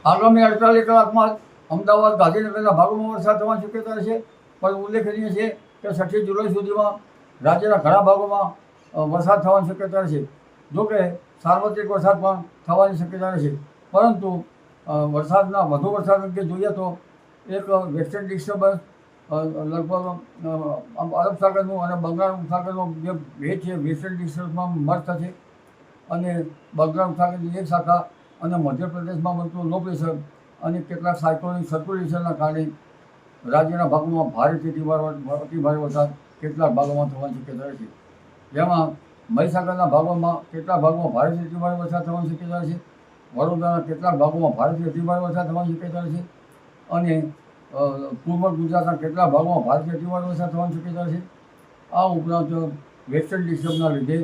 આગામી 48 કલાકમાં અમદાવાદ, ગાંધીનગરના ભાગોમાં વરસાદ થવાની શક્યતા છે. પણ ઉલ્લેખનીય છે કે 6 જુલાઈ સુધીમાં રાજ્યના ઘણા ભાગોમાં વરસાદ થવાની શક્યતા છે. જોકે સાર્વત્રિક વરસાદ પણ થવાની શક્યતા છે. પરંતુ વરસાદના વધુ વરસાદ અંગે જોઈએ તો એક વેસ્ટર્ન ડિસ્ટર્બન્સ લગભગ અરબ સાગરનું અને બંગાળ સાગરનો જે ભેજ છે વેસ્ટર્ન ડિસ્ટર્બન્સમાં મર્જ થશે અને બંગાળ સાગરની એક શાખા અને મધ્યપ્રદેશમાં બનતું લો પ્રેશર અને કેટલાક સાયક્લોનિક સર્ક્યુલેશનના કારણે રાજ્યના ભાગોમાં ભારેથી અતિ ભારે વરસાદ કેટલાક ભાગોમાં થવાની શક્યતા છે. જેમાં મહીસાગરના ભાગોમાં કેટલાક ભાગોમાં ભારેથી અતિ ભારે વરસાદ થવાની શક્યતા છે. વડોદરાના કેટલાક ભાગોમાં ભારેથી અતિ ભારે વરસાદ થવાની શક્યતા છે અને પૂર્વ ગુજરાતના કેટલાક ભાગોમાં ભારેથી અતિ ભારે વરસાદ થવાની શક્યતા છે. આ ઉપરાંત વેસ્ટર્ન ડિસ્ટર્બના લીધે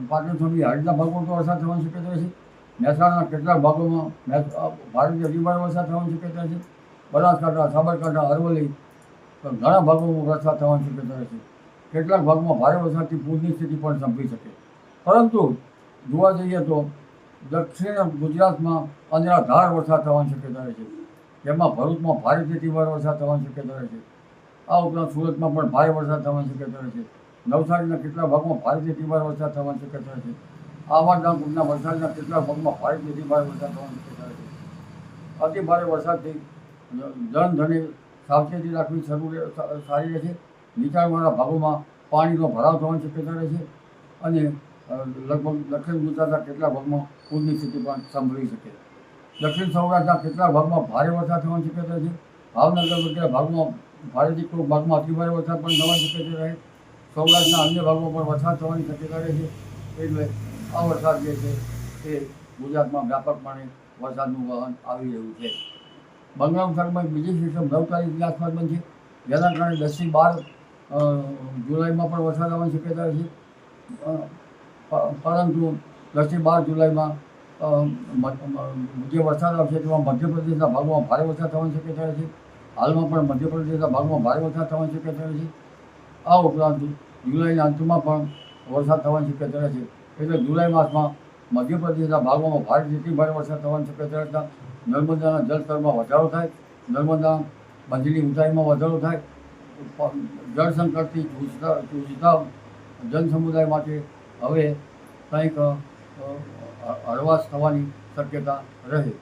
પાટણ સુધી હાડના ભાગોમાં પણ વરસાદ થવાની શક્યતા છે. મહેસાણાના કેટલાક ભાગોમાં ભારેથી અતિ ભારે વરસાદ થવાની શક્યતા છે. બનાસકાંઠા, સાબરકાંઠા, અરવલ્લી ઘણા ભાગોમાં વરસાદ થવાની શક્યતા છે. કેટલાક ભાગમાં ભારે વરસાદથી પૂરની સ્થિતિ પણ સંભવી શકે. પરંતુ જોવા જઈએ તો દક્ષિણ ગુજરાતમાં અનરાધાર વરસાદ થવાની શક્યતા છે. જેમાં ભરૂચમાં ભારેથી અતિ ભારે વરસાદ થવાની શક્યતા છે. આ ઉપરાંત સુરતમાં પણ ભારે વરસાદ થવાની શક્યતા છે. નવસારીના કેટલાક ભાગમાં ભારેથી અતિ ભારે વરસાદ થવાની શક્યતા છે. આવા ડાંગના વરસાદના કેટલાક ભાગમાં ભારેથી અતિ ભારે વરસાદ થવાની શક્યતા છે. અતિ ભારે વરસાદથી જનધને સાવચેતી રાખવી સારી રહેશે. નીચાણવાળા ભાગોમાં પાણીનો ભરાવ થવાની શક્યતા રહેશે અને લગભગ દક્ષિણ ગુજરાતના કેટલાક ભાગમાં પૂરની સ્થિતિ પણ સંભળી શકે. દક્ષિણ સૌરાષ્ટ્રના કેટલાક ભાગમાં ભારે વરસાદ થવાની શક્યતા છે. ભાવનગર વગેરે ભાગમાં ભારેથી કોઈ ભાગમાં અતિ ભારે વરસાદ પણ થવાની શક્યતા રહે. સૌરાષ્ટ્રના અન્ય ભાગમાં પણ વરસાદ થવાની શક્યતા રહે છે. એટલે આ વરસાદ જે છે એ ગુજરાતમાં વ્યાપકપણે વરસાદનું વહન આવી રહ્યું છે. બંગાળ ઉપસાગરમાં બીજી સિસ્ટમ 9 તારીખની આસપાસ બનશે. જેના કારણે 10 થી 12 જુલાઈમાં પણ વરસાદ આવવાની શક્યતા છે. પરંતુ 10 થી 12 જુલાઈમાં જે વરસાદ આવશે તેમાં મધ્યપ્રદેશના ભાગોમાં ભારે વરસાદ થવાની શક્યતા છે. હાલમાં પણ મધ્યપ્રદેશના ભાગમાં ભારે વરસાદ થવાની શક્યતા છે. આ ઉપરાંત જુલાઈના અંતમાં પણ વરસાદ થવાની શક્યતા છે. એટલે જુલાઈ માસમાં મધ્યપ્રદેશના ભાગોમાં ભારેથી અતિ ભારે વરસાદ થવાની શક્યતા હતા. નર્મદાના જળસ્તરમાં વધારો થાય, નર્મદા બંધની ઊંચાઈમાં વધારો થાય, જળ સંકટથી જૂઝતા જનસમુદાય માટે હવે કંઈક હળવાશ થવાની શક્યતા રહે.